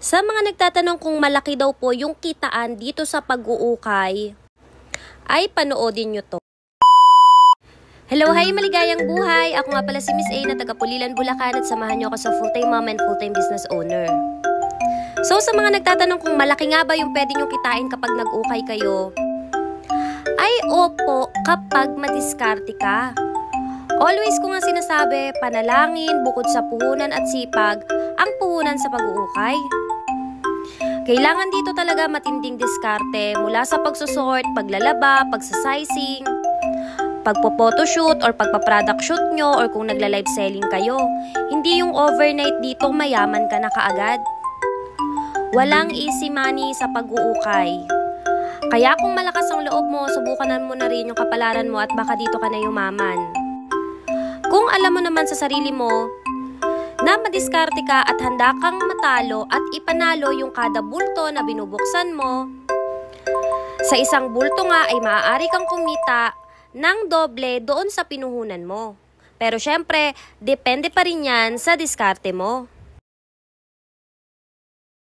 Sa mga nagtatanong kung malaki daw po yung kitaan dito sa pag-uukay, ay panoodin nyo to. Hello, hi, maligayang buhay! Ako nga pala si Miss A na taga Pulilan, Bulacan at samahan nyo ako sa full-time mom and full-time business owner. So sa mga nagtatanong kung malaki nga ba yung pwede nyo kitain kapag nag-ukay kayo, ay opo kapag madiskarte ka. Always ko nga sinasabi, panalangin, bukod sa puhunan at sipag, ang puhunan sa pag-uukay. Kailangan dito talaga matinding diskarte mula sa pagsusort, paglalaba, pagsasizing, pagpo-photoshoot or pagpa-product shoot nyo or kung nagla-live selling kayo. Hindi yung overnight dito mayaman ka na kaagad. Walang easy money sa pag-uukay. Kaya kung malakas ang loob mo, subukan mo na rin yung kapalaran mo at baka dito ka na yumaman. Kung alam mo naman sa sarili mo na madiskarte ka at handa kang matalo at ipanalo yung kada bulto na binubuksan mo, sa isang bulto nga ay maaari kang kumita ng doble doon sa pinuhunan mo. Pero syempre, depende pa rin yan sa diskarte mo.